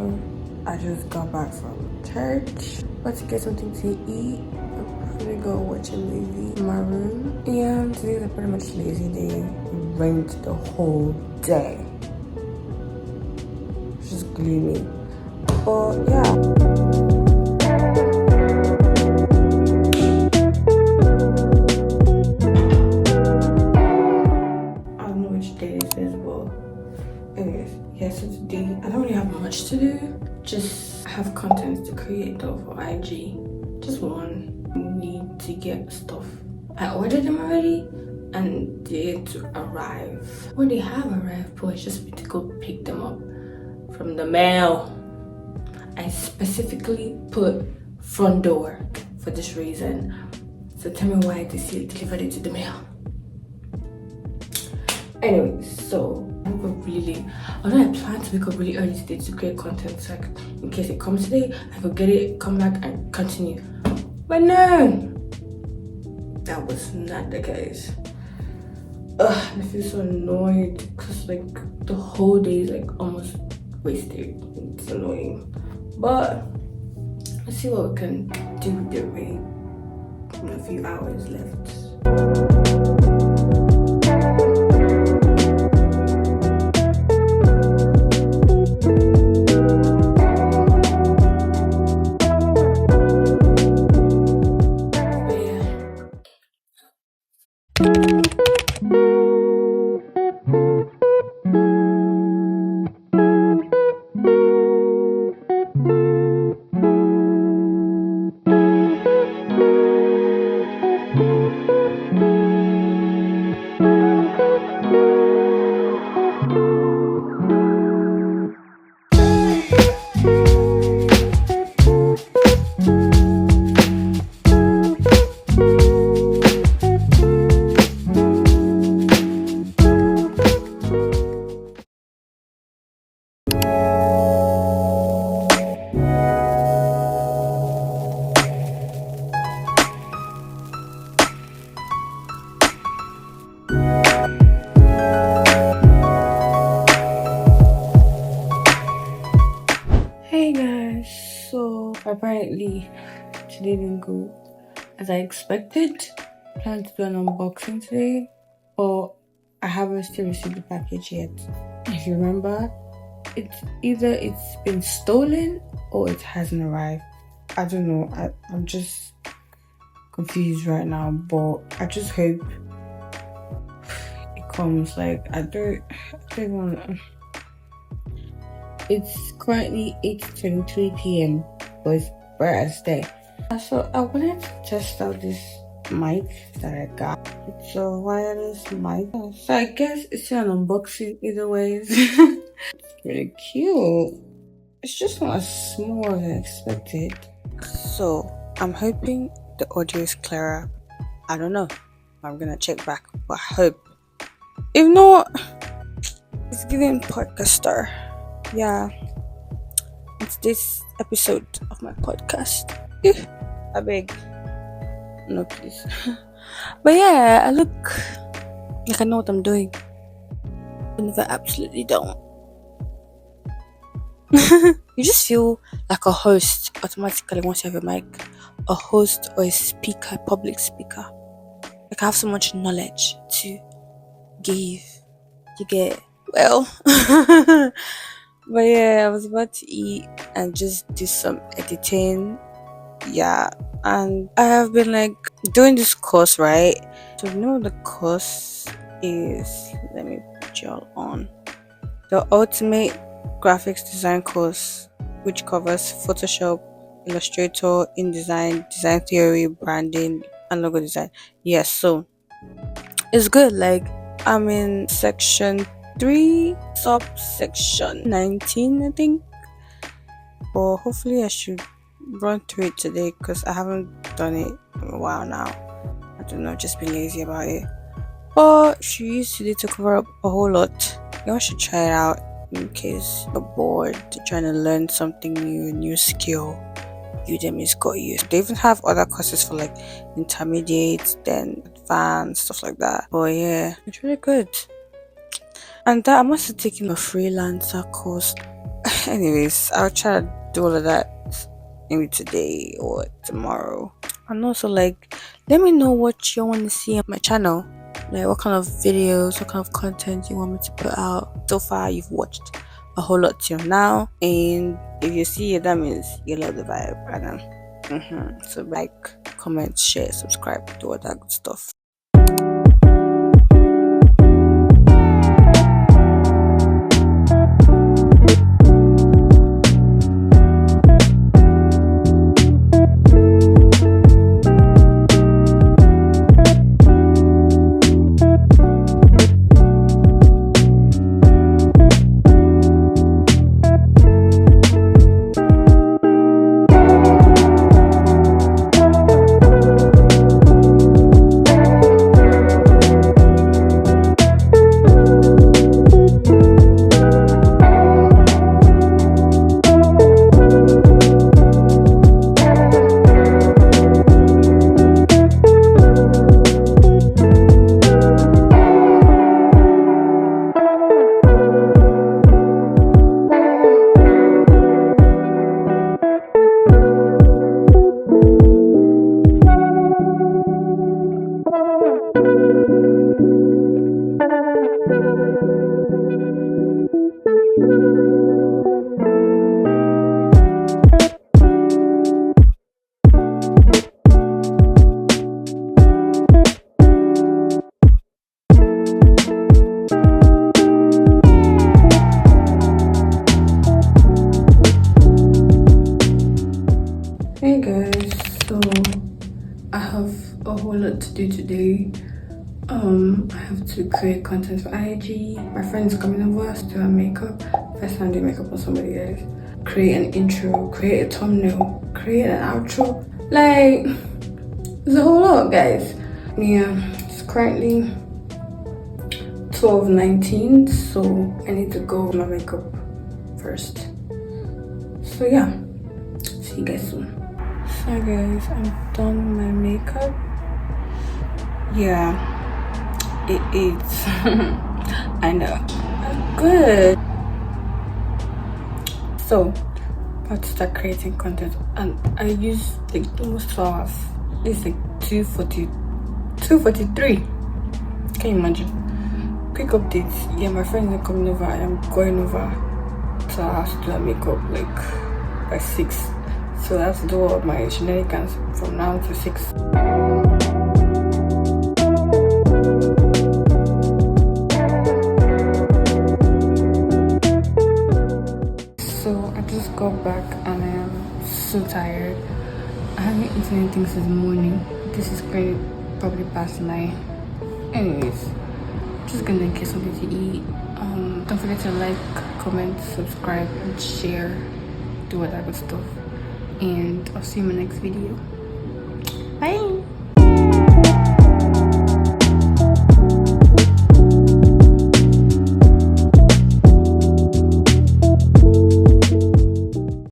now I just got back from church, about to get something to eat. I'm gonna go watch a movie in my room. Yeah, today's a pretty much lazy day. It rained the whole day. It's just gloomy. But yeah. I don't know which day this is, but anyways, yeah, so today I don't really have much to do. Just have content to create though for IG. Just one. Need to get stuff. I ordered them already and they're to arrive. Well, they have arrived, but it's just me to go pick them up from the mail. I specifically put front door for this reason. So tell me why this year delivered it to the mail. Anyway, so I woke up really late. Although I planned to wake up really early today to create content, so in case it comes today, I could get it, come back and continue. But no, that was not the case. I feel so annoyed because like the whole day is like almost wasted. It's annoying. But let's see what we can do with the rain. A few hours left. Hey guys, so apparently today didn't go as I expected. I planned to do an unboxing today, but I haven't still received the package yet. If you remember, it's either it's been stolen or it hasn't arrived. I don't know. I'm just confused right now, but I just hope it comes. Like I don't want to. It's currently 8:23 p.m. but it's bright as day. So I wanted to test out this mic that I got. It's a wireless mic. So I guess it's an unboxing either ways. It's really cute. It's just not as small as I expected. So I'm hoping the audio is clearer. I don't know. I'm gonna check back, but I hope. If not, it's giving podcaster. Yeah, it's this episode of my podcast. I beg, no please. But yeah, I look like I know what I'm doing, even if I absolutely don't. You just feel like a host automatically once you have a mic, a host or a speaker, a public speaker. Like I have so much knowledge to give. You get well. But yeah, I was about to eat and just do some editing. Yeah, and I have been like doing this course, right? So you know the course is, let me put y'all on, the Ultimate Graphics Design course, which covers Photoshop, Illustrator, InDesign, design theory, branding, and logo design. Yes, so it's good. Like I'm in section 3, subsection 19, I think. But hopefully I should run through it today because I haven't done it in a while now. I don't know, just been lazy about it. But if you use today to cover up a whole lot, you all should try it out in case you're bored, trying to learn something new, a new skill. Udemy's got you. They even have other courses for like intermediate, then advanced, stuff like that. But yeah, it's really good. And that I'm also taking a freelancer course. Anyways, I'll try to do all of that maybe today or tomorrow. And also, like, let me know what you want to see on my channel. Like, what kind of videos, what kind of content you want me to put out. So far, you've watched a whole lot till now, and if you see it, that means you love the vibe. So, like, comment, share, subscribe, do all that good stuff. Hey guys, so I have a whole lot to do today. I have to create content for IG. My friend's coming over to do her makeup. First time doing makeup on somebody, guys. Create an intro, create a thumbnail, create an outro. Like, there's a whole lot, guys. Yeah, it's currently 12:19, so I need to go with my makeup first. So yeah, see you guys soon. Hi guys, I'm done with my makeup. Yeah, it is. I know. Good. So, about to start creating content, and I use like almost 2 hours. It's like 2:43. Can you imagine? Quick updates. Yeah, my friends are coming over, and I'm going over to our house to do her makeup like by 6. So I have to do all of my shenanigans from now to 6. So I just got back and I am so tired. I haven't eaten anything since morning. This is probably past 9. Anyways, just gonna get something to eat. Don't forget to like, comment, subscribe, and share. Do all that good stuff. And I'll see you in my next video. Bye.